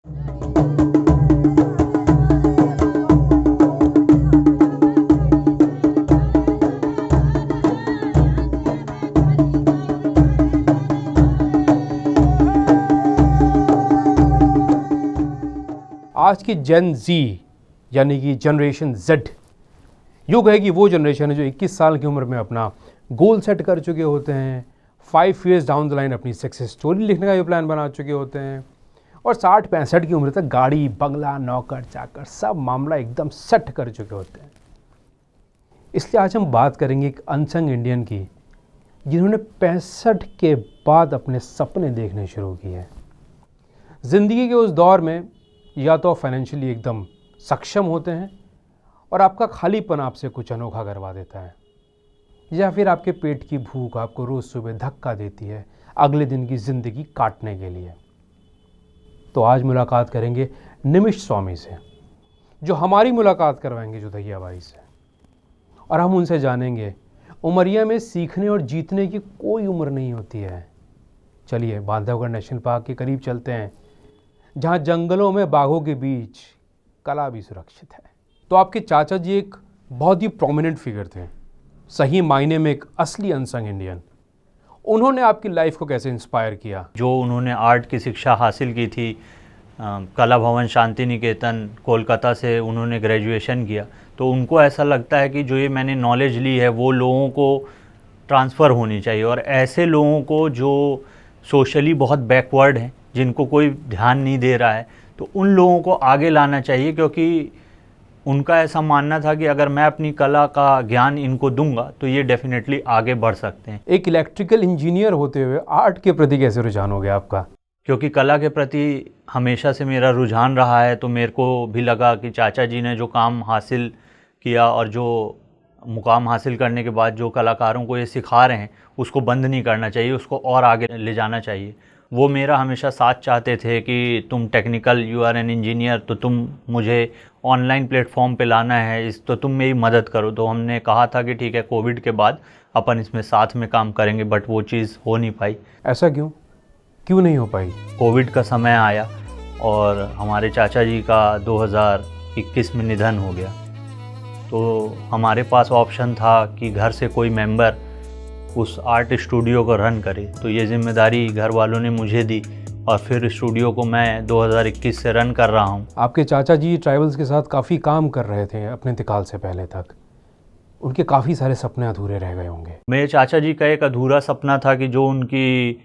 आज की जेन जी यानी कि जनरेशन जेड यूँ कहे कि वो जनरेशन है जो 21 साल की उम्र में अपना गोल सेट कर चुके होते हैं, 5 ईयर्स डाउन द लाइन अपनी सक्सेस स्टोरी लिखने का भी प्लान बना चुके होते हैं और 60-65 की उम्र तक गाड़ी, बंगला, नौकर चाकर सब मामला एकदम सेट कर चुके होते हैं। इसलिए आज हम बात करेंगे एक अनसंग इंडियन की जिन्होंने 65 के बाद अपने सपने देखने शुरू किए। ज़िंदगी के उस दौर में या तो फाइनेंशियली एकदम सक्षम होते हैं और आपका खालीपन आपसे कुछ अनोखा करवा देता है, या फिर आपके पेट की भूख आपको रोज़ सुबह धक्का देती है अगले दिन की ज़िंदगी काटने के लिए। तो आज मुलाकात करेंगे निमिष स्वामी से, जो हमारी मुलाकात करवाएंगे जोधैया बाई से, और हम उनसे जानेंगे उमरिया में सीखने और जीतने की कोई उम्र नहीं होती है। चलिए बांधवगढ़ नेशनल पार्क के करीब चलते हैं, जहाँ जंगलों में बाघों के बीच कला भी सुरक्षित है। तो आपके चाचा जी एक बहुत ही प्रोमिनेंट फिगर थे, सही मायने में एक असली अनसंग इंडियन। उन्होंने आपकी लाइफ को कैसे इंस्पायर किया? जो उन्होंने आर्ट की शिक्षा हासिल की थी कला भवन शांति निकेतन कोलकाता से उन्होंने ग्रेजुएशन किया, तो उनको ऐसा लगता है कि जो ये मैंने नॉलेज ली है वो लोगों को ट्रांसफ़र होनी चाहिए, और ऐसे लोगों को जो सोशली बहुत बैकवर्ड हैं, जिनको कोई ध्यान नहीं दे रहा है, तो उन लोगों को आगे लाना चाहिए, क्योंकि उनका ऐसा मानना था कि अगर मैं अपनी कला का ज्ञान इनको दूंगा तो ये डेफिनेटली आगे बढ़ सकते हैं। एक इलेक्ट्रिकल इंजीनियर होते हुए आर्ट के प्रति कैसे रुझान हो गया आपका? क्योंकि कला के प्रति हमेशा से मेरा रुझान रहा है, तो मेरे को भी लगा कि चाचा जी ने जो काम हासिल किया और जो मुकाम हासिल करने के बाद जो कलाकारों को ये सिखा रहे हैं उसको बंद नहीं करना चाहिए, उसको और आगे ले जाना चाहिए। वो मेरा हमेशा साथ चाहते थे कि तुम technical, you are an engineer, तो तुम मुझे ऑनलाइन प्लेटफॉर्म पे लाना है, तो तुम मेरी मदद करो। तो हमने कहा था कि ठीक है, कोविड के बाद अपन इसमें साथ में काम करेंगे, बट वो चीज़ हो नहीं पाई। ऐसा क्यों नहीं हो पाई? कोविड का समय आया और हमारे चाचा जी का 2021 में निधन हो गया, तो हमारे पास ऑप्शन था कि घर से कोई मेंबर उस आर्ट स्टूडियो को रन करे, तो ये जिम्मेदारी घर वालों ने मुझे दी और फिर स्टूडियो को मैं 2021 से रन कर रहा हूँ। आपके चाचा जी ट्राइबल्स के साथ काफ़ी काम कर रहे थे अपने इंतकाल से पहले तक, उनके काफ़ी सारे सपने अधूरे रह गए होंगे। मेरे चाचा जी का एक अधूरा सपना था कि जो उनकी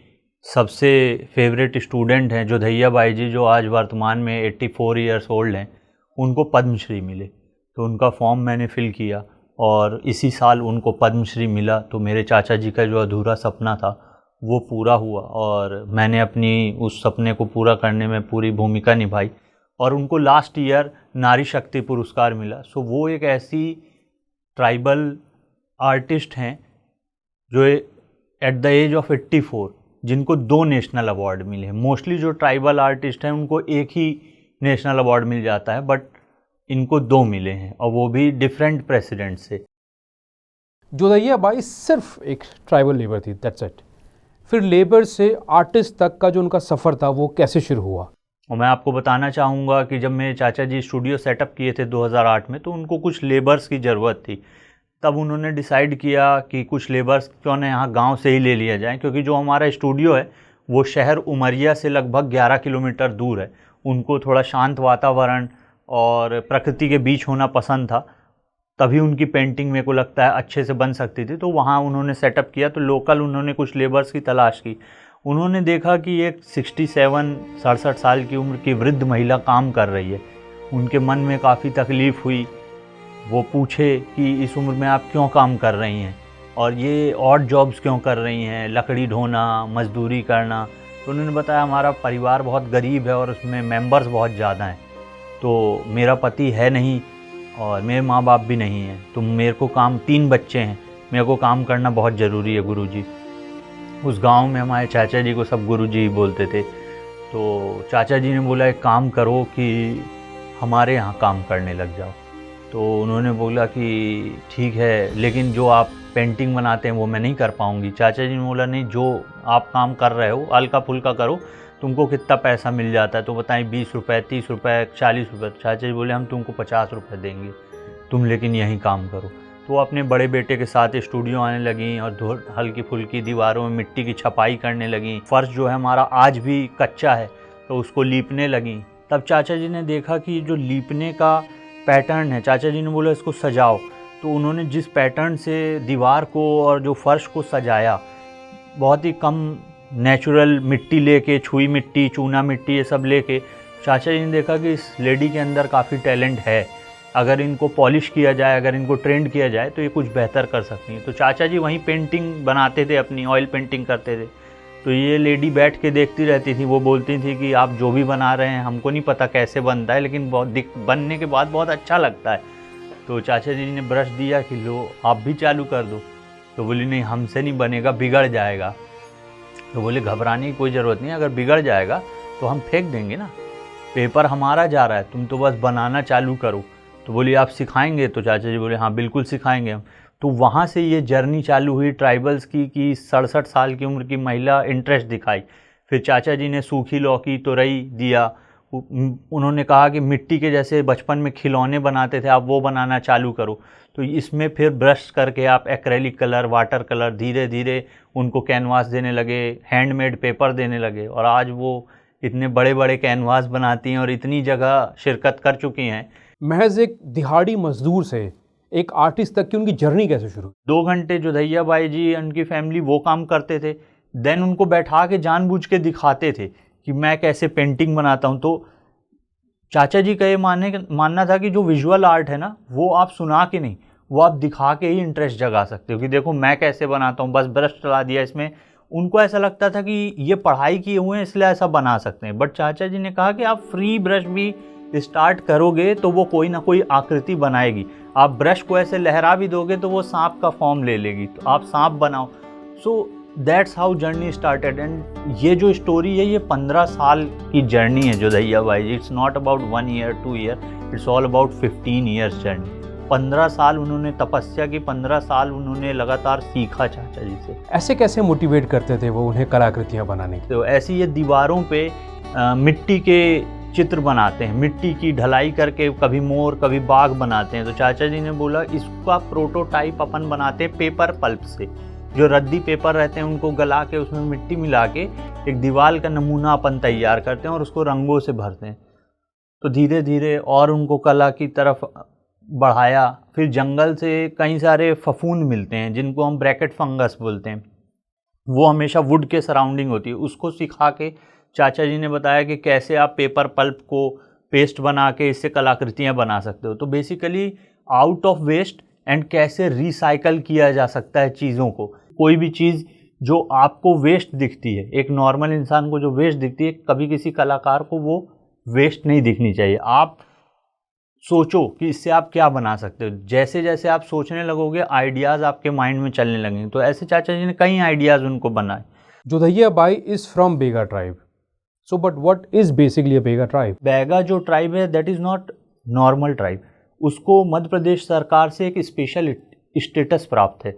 सबसे फेवरेट स्टूडेंट हैं जोधैया बाई जी, जो आज वर्तमान में 84 ईयर्स ओल्ड हैं, उनको पद्मश्री मिले। तो उनका फॉर्म मैंने फ़िल किया और इसी साल उनको पद्मश्री मिला। तो मेरे चाचा जी का जो अधूरा सपना था वो पूरा हुआ और मैंने अपनी उस सपने को पूरा करने में पूरी भूमिका निभाई, और उनको लास्ट ईयर नारी शक्ति पुरस्कार मिला। सो वो एक ऐसी ट्राइबल आर्टिस्ट हैं जो एट द एज ऑफ 84 जिनको 2 नेशनल अवार्ड मिले हैं। मोस्टली जो ट्राइबल आर्टिस्ट हैं उनको एक ही नेशनल अवार्ड मिल जाता है, बट इनको 2 मिले हैं, और वो भी डिफरेंट प्रेसिडेंट से। जोधैया बाई सिर्फ एक ट्राइबल लेबर थी, दैट्स इट। फिर लेबर से आर्टिस्ट तक का जो उनका सफ़र था वो कैसे शुरू हुआ? और मैं आपको बताना चाहूँगा कि जब मेरे चाचा जी स्टूडियो सेटअप किए थे 2008 में, तो उनको कुछ लेबर्स की ज़रूरत थी। तब उन्होंने डिसाइड किया कि कुछ लेबर्स क्यों ना यहाँ गांव से ही ले लिया जाए, क्योंकि जो हमारा स्टूडियो है वो शहर उमरिया से लगभग 11 किलोमीटर दूर है। उनको थोड़ा शांत वातावरण और प्रकृति के बीच होना पसंद था, तभी उनकी पेंटिंग मेरे को लगता है अच्छे से बन सकती थी। तो वहाँ उन्होंने सेटअप किया, तो लोकल उन्होंने कुछ लेबर्स की तलाश की। उन्होंने देखा कि एक 67-67 साल की उम्र की वृद्ध महिला काम कर रही है। उनके मन में काफ़ी तकलीफ़ हुई। वो पूछे कि इस उम्र में आप क्यों काम कर रही हैं और ये ऑड जॉब्स क्यों कर रही हैं, लकड़ी ढोना, मजदूरी करना। तो उन्होंने बताया हमारा परिवार बहुत गरीब है और उसमें मेंबर्स बहुत ज़्यादा हैं, तो मेरा पति है नहीं और मेरे माँ बाप भी नहीं हैं, तो मेरे को काम 3 बच्चे हैं, मेरे को काम करना बहुत ज़रूरी है गुरुजी। उस गांव में हमारे चाचा जी को सब गुरुजी ही बोलते थे। तो चाचा जी ने बोला एक काम करो कि हमारे यहाँ काम करने लग जाओ। तो उन्होंने बोला कि ठीक है, लेकिन जो आप पेंटिंग बनाते हैं वो मैं नहीं कर पाऊँगी। चाचा जी ने बोला नहीं, जो आप काम कर रहे हो हल्का फुल्का करो, तुमको कितना पैसा मिल जाता है तो बताएं, 20 रुपये, 30 रुपये, 40 रुपये। चाचा जी बोले हम तुमको 50 रुपये देंगे, तुम लेकिन यहीं काम करो। तो वो अपने बड़े बेटे के साथ स्टूडियो आने लगी और हल्की फुल्की दीवारों में मिट्टी की छपाई करने लगी। फर्श जो है हमारा आज भी कच्चा है तो उसको लीपने लगी। तब चाचा जी ने देखा कि जो लीपने का पैटर्न है, चाचा जी ने बोला इसको सजाओ। तो उन्होंने जिस पैटर्न से दीवार को और जो फर्श को सजाया, बहुत ही कम नेचुरल मिट्टी लेके, छुई मिट्टी, चूना मिट्टी, ये सब लेके, चाचा जी ने देखा कि इस लेडी के अंदर काफ़ी टैलेंट है। अगर इनको पॉलिश किया जाए, अगर इनको ट्रेंड किया जाए तो ये कुछ बेहतर कर सकती हैं। तो चाचा जी वहीं पेंटिंग बनाते थे, अपनी ऑयल पेंटिंग करते थे। तो ये लेडी बैठ के देखती रहती थी। वो बोलती थी कि आप जो भी बना रहे हैं हमको नहीं पता कैसे बनता है, लेकिन बनने के बाद बहुत अच्छा लगता है। तो चाचा जी ने ब्रश दिया कि लो आप भी चालू कर दो। तो बोली नहीं, हमसे नहीं बनेगा, बिगड़ जाएगा। तो बोले घबराने की कोई ज़रूरत नहीं है, अगर बिगड़ जाएगा तो हम फेंक देंगे ना, पेपर हमारा जा रहा है, तुम तो बस बनाना चालू करो। तो बोली आप सिखाएंगे? तो चाचा जी बोले हाँ बिल्कुल सिखाएंगे हम। तो वहाँ से ये जर्नी चालू हुई ट्राइबल्स की कि 67 साल की उम्र की महिला इंटरेस्ट दिखाई। फिर चाचा जी ने सूखी लौकी, तुरई दिया। उन्होंने कहा कि मिट्टी के जैसे बचपन में खिलौने बनाते थे, आप वो बनाना चालू करो। तो इसमें फिर ब्रश करके आप एक्रेलिक कलर, वाटर कलर, धीरे धीरे उनको कैनवास देने लगे, हैंडमेड पेपर देने लगे। और आज वो इतने बड़े बड़े कैनवास बनाती हैं और इतनी जगह शिरकत कर चुकी हैं। महज एक दिहाड़ी मजदूर से एक आर्टिस्ट तक की उनकी जर्नी कैसे शुरू? 2 घंटे जोधैया बाई जी, उनकी फैमिली वो काम करते थे। देन उनको बैठा के जानबूझ के दिखाते थे कि मैं कैसे पेंटिंग बनाता हूँ। तो चाचा जी का ये मानना था कि जो विजुअल आर्ट है ना, वो आप सुना के नहीं, वो आप दिखा के ही इंटरेस्ट जगा सकते हो कि देखो मैं कैसे बनाता हूँ, बस ब्रश चला दिया इसमें। उनको ऐसा लगता था कि ये पढ़ाई किए हुए हैं इसलिए ऐसा बना सकते हैं। बट चाचा जी ने कहा कि आप फ्री ब्रश भी स्टार्ट करोगे तो वो कोई ना कोई आकृति बनाएगी। आप ब्रश को ऐसे लहरा भी दोगे तो वो सांप का फॉर्म ले लेगी, तो आप सांप बनाओ। So that's how journey started. And ये जो स्टोरी है, ये 15 साल की जर्नी है Jodhaiya Bai ji. It's not about 1 year 2 year, it's all about 15 years journey. 15 साल उन्होंने तपस्या की, 15 साल उन्होंने लगातार सीखा चाचा जी से। ऐसे कैसे मोटिवेट करते थे वो उन्हें कलाकृतियाँ बनाने की? तो ऐसी ये दीवारों पे मिट्टी के चित्र बनाते हैं, मिट्टी की ढलाई करके कभी मोर कभी बाघ बनाते हैं। तो चाचा जी ने बोला इसका प्रोटोटाइप अपन बनाते हैं पेपर पल्प से। जो रद्दी पेपर रहते हैं उनको गला के उसमें मिट्टी मिला के एक दीवार का नमूना अपन तैयार करते हैं और उसको रंगों से भरते हैं। तो धीरे धीरे और उनको कला की तरफ बढ़ाया। फिर जंगल से कई सारे फफूंद मिलते हैं जिनको हम ब्रैकेट फंगस बोलते हैं, वो हमेशा वुड के सराउंडिंग होती है। उसको सिखा के चाचा जी ने बताया कि कैसे आप पेपर पल्प को पेस्ट बना के इससे कलाकृतियाँ बना सकते हो। तो basically out of waste and कैसे रिसाइकल किया जा सकता है चीज़ों को। कोई भी चीज़ जो आपको वेस्ट दिखती है, एक नॉर्मल इंसान को जो वेस्ट दिखती है, कभी किसी कलाकार को वो वेस्ट नहीं दिखनी चाहिए। आप सोचो कि इससे आप क्या बना सकते हो। जैसे जैसे आप सोचने लगोगे आइडियाज़ आपके माइंड में चलने लगेंगे। तो ऐसे चाचा जी ने कई आइडियाज़ उनको बनाए। Jodhaiya Bai is from Baiga tribe. So but what is basically a Baiga tribe? Baiga जो ट्राइब है that is not normal tribe. उसको मध्य प्रदेश सरकार से एक स्पेशल स्टेटस प्राप्त है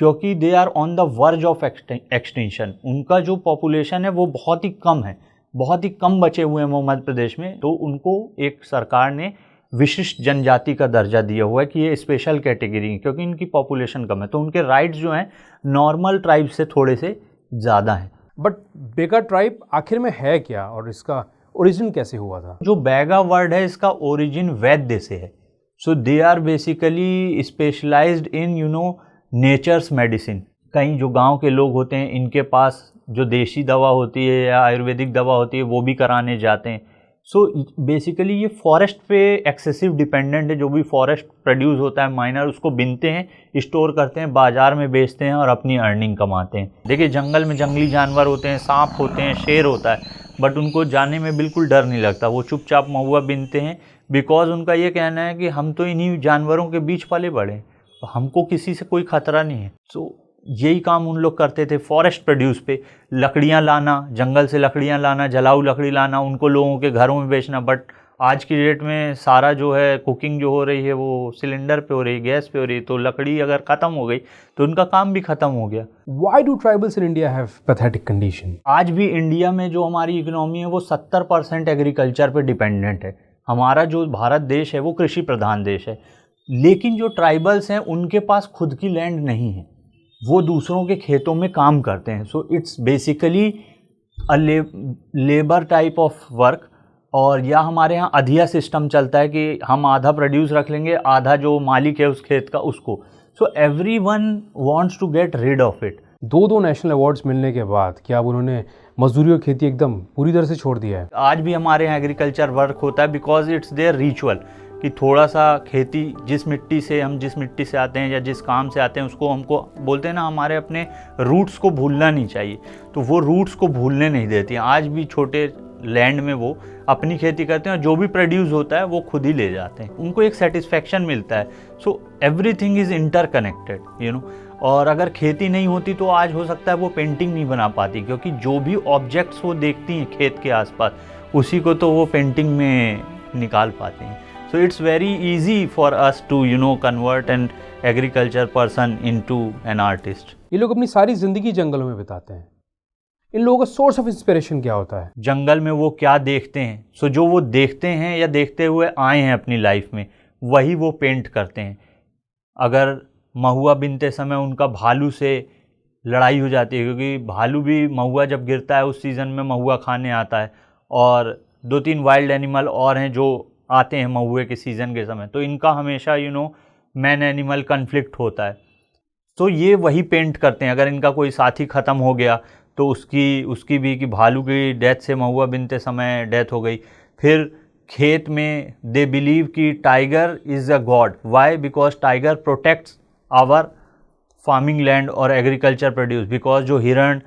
क्योंकि they are on the verge of extension. उनका जो पॉपुलेशन है वो बहुत ही कम है, बहुत ही कम बचे हुए हैं वो मध्य प्रदेश में। तो उनको एक सरकार ने विशिष्ट जनजाति का दर्जा दिया हुआ है कि ये स्पेशल कैटेगरी है क्योंकि इनकी पॉपुलेशन कम है। तो उनके राइट्स जो हैं नॉर्मल ट्राइब से थोड़े से ज़्यादा हैं। बट बेगा ट्राइब आखिर में है क्या और इसका ओरिजिन कैसे हुआ था? जो बेगा वर्ड है इसका ओरिजिन वैद्य से है। So they are basically specialised in nature's medicine. कई जो गांव के लोग होते हैं इनके पास जो देसी दवा होती है या आयुर्वेदिक दवा होती है वो भी कराने जाते हैं। सो बेसिकली ये फॉरेस्ट पे एक्सेसिव डिपेंडेंट है। जो भी फॉरेस्ट प्रोड्यूस होता है माइनर, उसको बिनते हैं, स्टोर करते हैं, बाज़ार में बेचते हैं और अपनी अर्निंग कमाते हैं। देखिए जंगल में जंगली जानवर होते हैं, सांप होते हैं, शेर होता है, बट उनको जाने में बिल्कुल डर नहीं लगता। वो चुपचाप महुआ बिनते हैं बिकॉज उनका ये कहना है कि हम तो इन्हीं जानवरों के बीच पले बड़े, तो हमको किसी से कोई ख़तरा नहीं है। सो यही काम उन लोग करते थे। फॉरेस्ट प्रोड्यूस पे लकड़ियाँ लाना, जंगल से लकड़ियाँ लाना, जलाऊ लकड़ी लाना, उनको लोगों के घरों में बेचना। बट आज की डेट में सारा जो है कुकिंग जो हो रही है वो सिलेंडर पे हो रही है, गैस पे हो रही है, तो लकड़ी अगर ख़त्म हो गई तो उनका काम भी ख़त्म हो गया। Why do tribals in India have pathetic condition? आज भी इंडिया में जो हमारी इकोनॉमी है वो 70% एग्रीकल्चर पे डिपेंडेंट है। हमारा जो भारत देश है वो कृषि प्रधान देश है, लेकिन जो ट्राइबल्स हैं उनके पास खुद की लैंड नहीं है, वो दूसरों के खेतों में काम करते हैं। So it's basically a labour type of work. और या हमारे यहाँ अधिया सिस्टम चलता है कि हम आधा प्रोड्यूस रख लेंगे, आधा जो मालिक है उस खेत का उसको। So everyone wants to get rid of it. 2 national awards मिलने के बाद क्या अब उन्होंने मजदूरी और खेती एकदम पूरी तरह से छोड़ दिया है? आज भी हमारे यहाँ एग्रीकल्चर वर्क होता है बिकॉज इट्स देयर रिचुअल कि थोड़ा सा खेती जिस मिट्टी से आते हैं या जिस काम से आते हैं उसको हमको बोलते हैं ना, हमारे अपने रूट्स को भूलना नहीं चाहिए, तो वो रूट्स को भूलने नहीं देती हैं। आज भी छोटे लैंड में वो अपनी खेती करते हैं और जो भी प्रोड्यूस होता है वो खुद ही ले जाते हैं, उनको एक सेटिस्फैक्शन मिलता है। So everything is interconnected, you know. और अगर खेती नहीं होती तो आज हो सकता है वो पेंटिंग नहीं बना पाती, क्योंकि जो भी ऑब्जेक्ट्स वो देखती हैं खेत के आसपास उसी को तो वो पेंटिंग में निकाल पाते हैं। So it's very easy for us to convert an agriculture person into an artist. ये लोग अपनी सारी जिंदगी जंगलों में बिताते हैं, इन लोगों का सोर्स ऑफ इंस्पिरेशन क्या होता है? जंगल में वो क्या देखते हैं, सो जो वो देखते हैं या देखते हुए आए हैं अपनी लाइफ में वही वो पेंट करते हैं। अगर महुआ बिनते समय उनका भालू से लड़ाई हो जाती है, क्योंकि भालू भी महुआ जब गिरता है उस सीज़न में महुआ खाने आता है, और 2-3 वाइल्ड एनिमल और हैं जो आते हैं महुए के सीज़न के समय, तो इनका हमेशा मैन एनिमल कन्फ्लिक्ट होता है। तो ये वही पेंट करते हैं। अगर इनका कोई साथी ख़त्म हो गया तो उसकी भी, कि भालू की डेथ से महुआ बिनते समय डेथ हो गई। फिर खेत में दे बिलीव कि tiger is a god. Why? Because tiger protects our farming land और एग्रीकल्चर प्रोड्यूस। बिकॉज जो हिरण,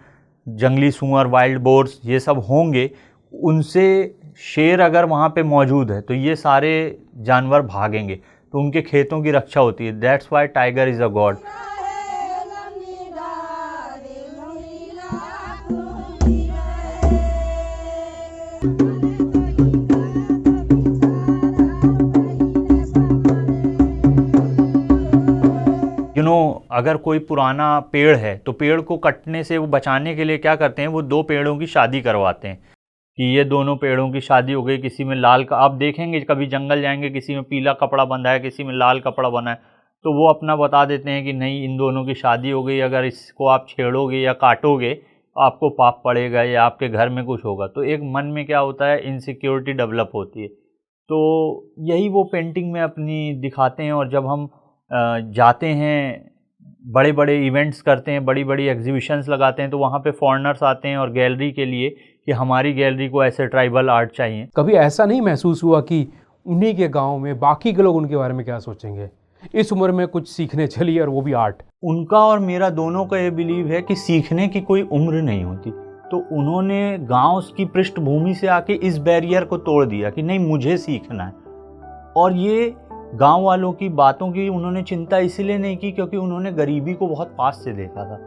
जंगली सूअर, वाइल्ड बोर्स ये सब होंगे, उनसे शेर अगर वहाँ पे मौजूद है तो ये सारे जानवर भागेंगे, तो उनके खेतों की रक्षा होती है। That's why tiger is a God. अगर कोई पुराना पेड़ है तो पेड़ को कटने से वो बचाने के लिए क्या करते हैं, वो 2 पेड़ों की शादी करवाते हैं कि ये दोनों पेड़ों की शादी हो गई। किसी में लाल का, आप देखेंगे कभी जंगल जाएंगे, किसी में पीला कपड़ा बंधा है, किसी में लाल कपड़ा बंधा है, तो वो अपना बता देते हैं कि नहीं, इन दोनों की शादी हो गई, अगर इसको आप छेड़ोगे या काटोगे आपको पाप पड़ेगा या आपके घर में कुछ होगा। तो एक मन में क्या होता है, इनसिक्योरिटी डेवलप होती है। तो यही वो पेंटिंग में अपनी दिखाते हैं। और जब हम जाते हैं, बड़े बड़े इवेंट्स करते हैं, बड़ी बड़ी एग्जीबिशंस लगाते हैं, तो वहाँ पे फॉरेनर्स आते हैं और गैलरी के लिए कि हमारी गैलरी को ऐसे ट्राइबल आर्ट चाहिए। कभी ऐसा नहीं महसूस हुआ कि उन्हीं के गांव में बाकी के लोग उनके बारे में क्या सोचेंगे, इस उम्र में कुछ सीखने चली और वो भी आर्ट? उनका और मेरा दोनों का ये बिलीव है कि सीखने की कोई उम्र नहीं होती। तो उन्होंने गाँव की पृष्ठभूमि से आके इस बैरियर को तोड़ दिया कि नहीं, मुझे सीखना है। और ये गांव वालों की बातों की उन्होंने चिंता इसीलिए नहीं की क्योंकि उन्होंने गरीबी को बहुत पास से देखा था।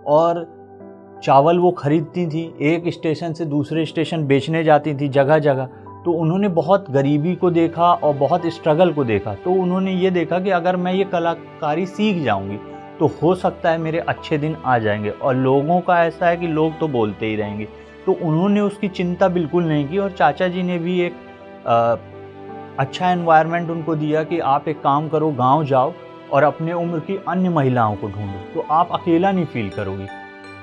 और चावल वो खरीदती थी, एक स्टेशन से दूसरे स्टेशन बेचने जाती थी जगह जगह, तो उन्होंने बहुत गरीबी को देखा और बहुत स्ट्रगल को देखा। तो उन्होंने ये देखा कि अगर मैं ये कलाकारी सीख जाऊंगी तो हो सकता है मेरे अच्छे दिन आ जाएंगे। और लोगों का ऐसा है कि लोग तो बोलते ही रहेंगे, तो उन्होंने उसकी चिंता बिल्कुल नहीं की। और चाचा जी ने भी एक अच्छा एनवायरनमेंट उनको दिया कि आप एक काम करो, गांव जाओ और अपने उम्र की अन्य महिलाओं को ढूंढो, तो आप अकेला नहीं फील करोगी।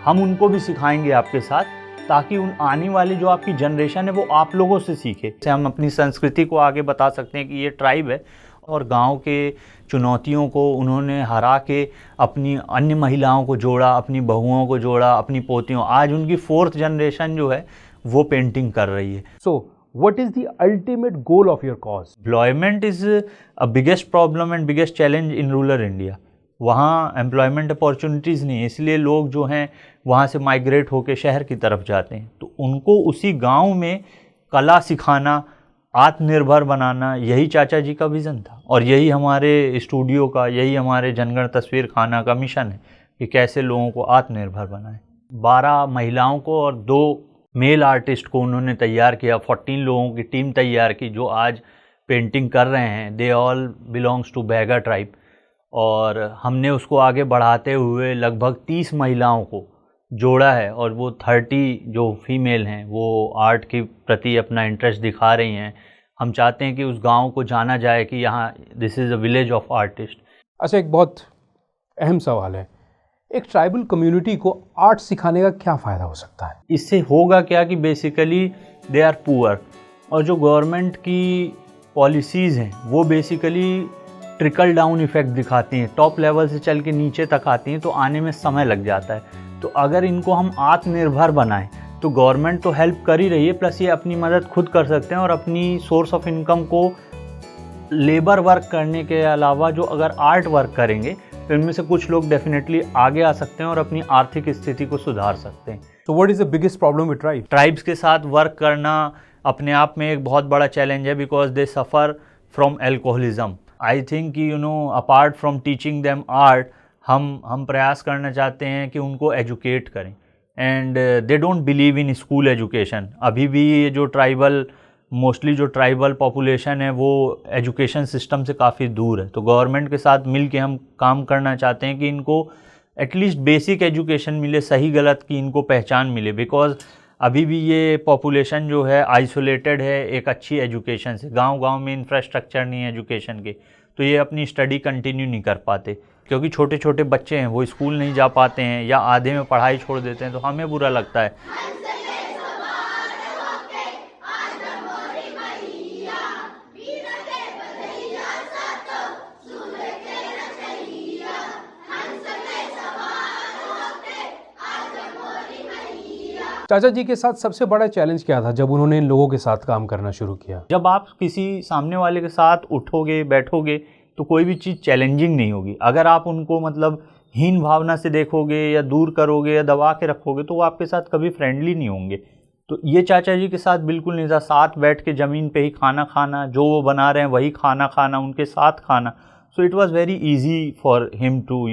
हम उनको भी सिखाएंगे आपके साथ, ताकि उन आने वाली जो आपकी जनरेशन है वो आप लोगों से सीखे। जैसे हम अपनी संस्कृति को आगे बता सकते हैं कि ये ट्राइब है, और गांव के चुनौतियों को उन्होंने हरा के अपनी अन्य महिलाओं को जोड़ा, अपनी बहुओं को जोड़ा, अपनी पोतियों। आज उनकी 4th जनरेशन जो है वो पेंटिंग कर रही है। सो what is the ultimate goal of your cause? Employment is a biggest problem and biggest challenge in rural India. वहाँ एम्प्लॉयमेंट अपॉर्चुनिटीज़ नहीं है, इसलिए लोग जो हैं वहाँ से माइग्रेट होकर शहर की तरफ जाते हैं। तो उनको उसी गांव में कला सिखाना, आत्मनिर्भर बनाना, यही चाचा जी का विज़न था। और यही हमारे स्टूडियो का, यही हमारे जनगण तस्वीर खाना का मिशन है कि कैसे लोगों को आत्मनिर्भर बनाएं। 12 महिलाओं को और 2 मेल आर्टिस्ट को उन्होंने तैयार किया, 14 लोगों की टीम तैयार की जो आज पेंटिंग कर रहे हैं। They all belongs to Baiga tribe. और हमने उसको आगे बढ़ाते हुए लगभग 30 महिलाओं को जोड़ा है और वो 30 जो फीमेल हैं वो आर्ट के प्रति अपना इंटरेस्ट दिखा रही हैं। हम चाहते हैं कि उस गांव को जाना जाए कि यहाँ this is a village of artist. अच्छा, एक बहुत अहम सवाल है, एक ट्राइबल कम्युनिटी को आर्ट सिखाने का क्या फ़ायदा हो सकता है? इससे होगा क्या कि बेसिकली दे आर पुअर, और जो गवर्नमेंट की पॉलिसीज़ हैं वो बेसिकली ट्रिकल डाउन इफ़ेक्ट दिखाती हैं, टॉप लेवल से चल के नीचे तक आती हैं, तो आने में समय लग जाता है। तो अगर इनको हम आत्मनिर्भर बनाएं तो गवर्नमेंट तो हेल्प कर ही रही है, प्लस ये अपनी मदद खुद कर सकते हैं और अपनी सोर्स ऑफ इनकम को लेबर वर्क करने के अलावा जो अगर आर्ट वर्क करेंगे तो इनमें से कुछ लोग डेफिनेटली आगे आ सकते हैं और अपनी आर्थिक स्थिति को सुधार सकते हैं। So what is the biggest problem with tribes? Tribes के साथ वर्क करना अपने आप में एक बहुत बड़ा चैलेंज है, because they suffer from alcoholism. I think कि apart from teaching them art, हम प्रयास करना चाहते हैं कि उनको एजुकेट करें, and they don't believe in school education. अभी भी ये जो मोस्टली जो ट्राइबल पॉपुलेशन है वो एजुकेशन सिस्टम से काफ़ी दूर है। तो गवर्नमेंट के साथ मिल के हम काम करना चाहते हैं कि इनको एटलीस्ट बेसिक एजुकेशन मिले, सही गलत की इनको पहचान मिले, बिकॉज अभी भी ये पॉपुलेशन जो है आइसोलेटेड है एक अच्छी एजुकेशन से। गांव-गांव में इंफ्रास्ट्रक्चर नहीं है एजुकेशन के, तो ये अपनी स्टडी कंटिन्यू नहीं कर पाते, क्योंकि छोटे छोटे बच्चे हैं वो स्कूल नहीं जा पाते हैं या आधे में पढ़ाई छोड़ देते हैं, तो हमें बुरा लगता है। चाचा जी के साथ सबसे बड़ा चैलेंज क्या था जब उन्होंने इन लोगों के साथ काम करना शुरू किया? जब आप किसी सामने वाले के साथ उठोगे बैठोगे तो कोई भी चीज़ चैलेंजिंग नहीं होगी। अगर आप उनको मतलब हीन भावना से देखोगे या दूर करोगे या दबा के रखोगे तो वो आपके साथ कभी फ्रेंडली नहीं होंगे। तो ये चाचा जी के साथ बिल्कुल नहीं था। साथ बैठ के ज़मीन पे ही खाना खाना, जो वो बना रहे हैं वही खाना खाना, उनके साथ खाना। So it was very easy for him to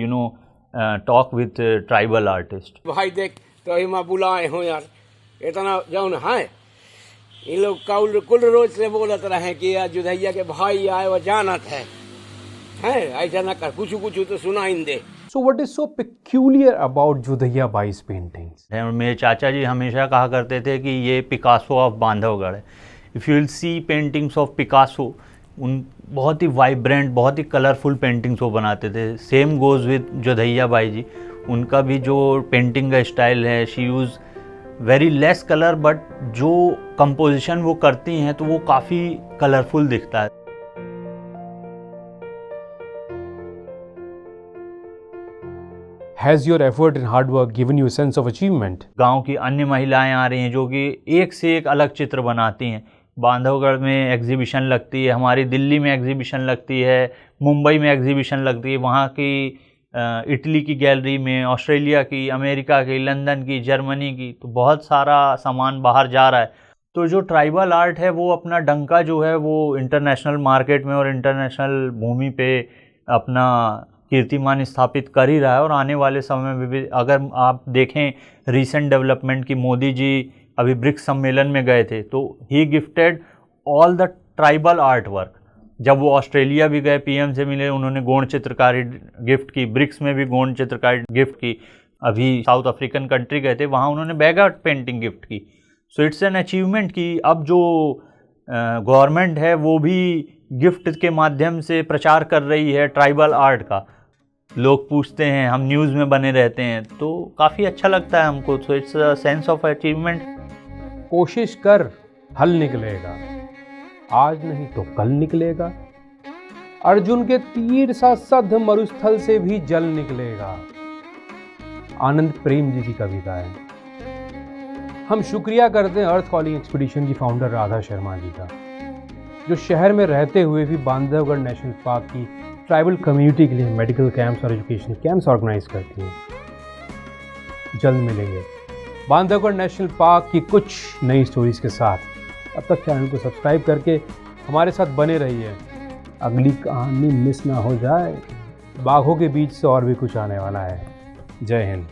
talk with tribal artist. भाई देख तो हिमा बुलाए हो यार, इतना जौन है इन लोग कुल रोज से बोलत रहे कि यार जुधैया के भाई आए वो जानत है ऐसा ना कर, कुछ कुछ तो सुनाई दे। So what is so peculiar about जुधैया बाई's paintings? मेरे चाचा जी हमेशा कहा करते थे कि ये पिकासो ऑफ बांधवगढ़ है। If you will see paintings of Picasso, उन बहुत ही वाइब्रेंट, बहुत ही कलरफुल पेंटिंग्स वो बनाते थे। सेम गोज़ विद जुधैया बाई जी। उनका भी जो पेंटिंग का स्टाइल है, she use very less colour, but जो कंपोजिशन वो करती हैं तो वो काफ़ी कलरफुल दिखता है। Has your effort and hard work given you a sense of achievement? गांव की अन्य महिलाएं आ रही हैं जो कि एक से एक अलग चित्र बनाती हैं। बांधवगढ़ में एग्जीबिशन लगती है, हमारी दिल्ली में एग्जीबिशन लगती है, मुंबई में एग्जीबिशन लगती है, वहाँ की इटली की गैलरी में, ऑस्ट्रेलिया की, अमेरिका की, लंदन की, जर्मनी की, तो बहुत सारा सामान बाहर जा रहा है। तो जो ट्राइबल आर्ट है वो अपना डंका जो है वो इंटरनेशनल मार्केट में और इंटरनेशनल भूमि पे अपना कीर्तिमान स्थापित कर ही रहा है। और आने वाले समय में भी अगर आप देखें रीसेंट डेवलपमेंट की, मोदी जी अभी ब्रिक्स सम्मेलन में गए थे तो ही gifted all the tribal art work. जब वो ऑस्ट्रेलिया भी गए, पीएम से मिले, उन्होंने गोंड चित्रकारी गिफ्ट की, ब्रिक्स में भी गोंड चित्रकारी गिफ्ट की। अभी साउथ अफ्रीकन कंट्री गए थे, वहाँ उन्होंने बैगा पेंटिंग गिफ्ट की। सो इट्स एन अचीवमेंट कि अब जो गवर्नमेंट है वो भी गिफ्ट के माध्यम से प्रचार कर रही है ट्राइबल आर्ट का। लोग पूछते हैं, हम न्यूज़ में बने रहते हैं, तो काफ़ी अच्छा लगता है हमको। So it's a sense of achievement. कोशिश कर, हल निकलेगा, आज नहीं तो कल निकलेगा। अर्जुन के तीर सा सध मरुस्थल से भी जल निकलेगा। आनंद प्रेम जी की कविता है। हम शुक्रिया करते हैं अर्थ कॉलिंग एक्सपीडिशन की फाउंडर राधा शर्मा जी का, जो शहर में रहते हुए भी बांधवगढ़ नेशनल पार्क की ट्राइबल कम्युनिटी के लिए मेडिकल कैंप्स और एजुकेशनल कैंप्स ऑर्गेनाइज करती हैं। जल्द मिलेंगे बांधवगढ़ नेशनल पार्क की कुछ नई स्टोरीज़ के साथ। अब तक चैनल को सब्सक्राइब करके हमारे साथ बने रहिए। अगली कहानी मिस ना हो जाए। बाघों के बीच से और भी कुछ आने वाला है। जय हिंद।